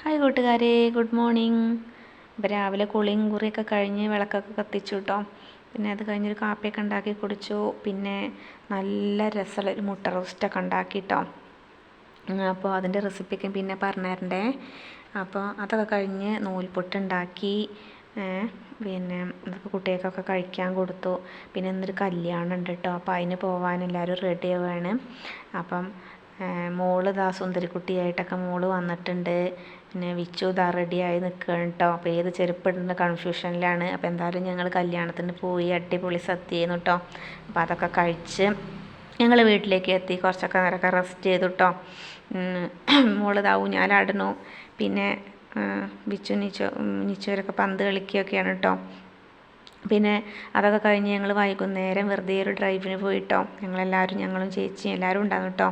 Hi കൂട്ടുകാരെ, good morning. ഇപ്പോൾ രാവിലെ കുളിയും കുറിയൊക്കെ കഴിഞ്ഞ് വിളക്കൊക്കെ കത്തിച്ചു കേട്ടോ. പിന്നെ അത് കഴിഞ്ഞൊരു കാപ്പിയൊക്കെ ഉണ്ടാക്കി കുടിച്ചു. പിന്നെ നല്ല രസമുള്ളൊരു മുട്ട റോസ്റ്റൊക്കെ ഉണ്ടാക്കി കേട്ടോ. അപ്പോൾ അതിൻ്റെ റെസിപ്പിയൊക്കെ പിന്നെ പറഞ്ഞു തരണ്ടേ. അപ്പോൾ അതൊക്കെ കഴിഞ്ഞ് നൂൽപുട്ടുണ്ടാക്കി. പിന്നെ അതൊക്കെ കുട്ടികൾക്കൊക്കെ കഴിക്കാൻ കൊടുത്തു. പിന്നെ ഇന്നൊരു കല്യാണം ഉണ്ട് കേട്ടോ. അപ്പോൾ അതിന് പോകാൻ എല്ലാവരും റെഡി ആവുകയാണ്. അപ്പം മോള് ഇതാ സുന്ദരിക്കുട്ടിയായിട്ടൊക്കെ മോള് വന്നിട്ടുണ്ട്. പിന്നെ വിച്ചു ഇതാ റെഡിയായി നിൽക്കുകയാണ് കേട്ടോ. അപ്പോൾ ഏത് ചെരുപ്പിടുന്ന കൺഫ്യൂഷനിലാണ്. അപ്പോൾ എന്തായാലും ഞങ്ങൾ കല്യാണത്തിന് പോയി, അടിപൊളി സദ്യയായിരുന്നു കേട്ടോ. അപ്പോൾ അതൊക്കെ കഴിച്ച് ഞങ്ങൾ വീട്ടിലേക്ക് എത്തി. കുറച്ചൊക്കെ നേരമൊക്കെ റെസ്റ്റ് ചെയ്തു കേട്ടോ. മോളിതാ ഊഞ്ഞാലാടുന്നു. പിന്നെ വിച്ചു നിച്ചുവരൊക്കെ പന്ത് കളിക്കുകയൊക്കെയാണ് കേട്ടോ. പിന്നെ അതൊക്കെ കഴിഞ്ഞ് ഞങ്ങൾ വൈകുന്നേരം വെറുതെ ഒരു ഡ്രൈവിന് പോയിട്ടോ. ഞങ്ങളും ചേച്ചിയും എല്ലാവരും ഉണ്ടാകും കേട്ടോ.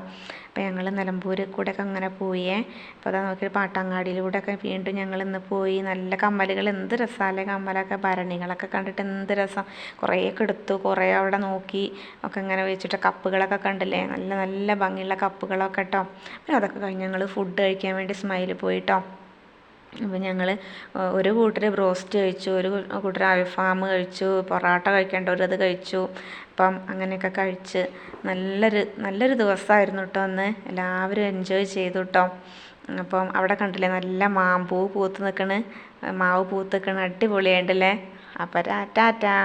അപ്പോൾ ഞങ്ങൾ നിലമ്പൂർ കൂടെയൊക്കെ അങ്ങനെ പോയേ. അപ്പോൾ അതാ നോക്കിയൊരു പാട്ടങ്ങാടിയിലൂടെയൊക്കെ വീണ്ടും ഞങ്ങൾ ഇന്ന് പോയി. നല്ല കമ്മലുകൾ, എന്ത് രസമല്ലേ കമ്മലൊക്കെ, ഭരണികളൊക്കെ കണ്ടിട്ട് എന്ത് രസം. കുറേയൊക്കെ എടുത്തു, കുറേ അവിടെ നോക്കി ഒക്കെ ഇങ്ങനെ വെച്ചിട്ട് കപ്പുകളൊക്കെ കണ്ടില്ലേ, നല്ല നല്ല ഭംഗിയുള്ള കപ്പുകളൊക്കെ കേട്ടോ. പിന്നെ അതൊക്കെ കഴിഞ്ഞ് ഞങ്ങൾ ഫുഡ് കഴിക്കാൻ വേണ്ടി സ്മൈൽ പോയിട്ടോ. അപ്പോൾ ഞങ്ങൾ ഒരു കൂട്ടർ ബ്രോസ്റ്റ് കഴിച്ചു, ഒരു കൂട്ടർ അൽഫാം കഴിച്ചു, പൊറോട്ട കഴിക്കേണ്ടവരത് കഴിച്ചു. അപ്പം അങ്ങനെയൊക്കെ കഴിച്ച് നല്ലൊരു ദിവസമായിരുന്നു കേട്ടോ അന്ന്. എല്ലാവരും എൻജോയ് ചെയ്തു കേട്ടോ. അപ്പം അവിടെ കണ്ടില്ലേ നല്ല മാവ് പൂത്ത് നിൽക്കണ്, അടിപൊളിയായിട്ടല്ലേ. അപ്പം ടാറ്റാ.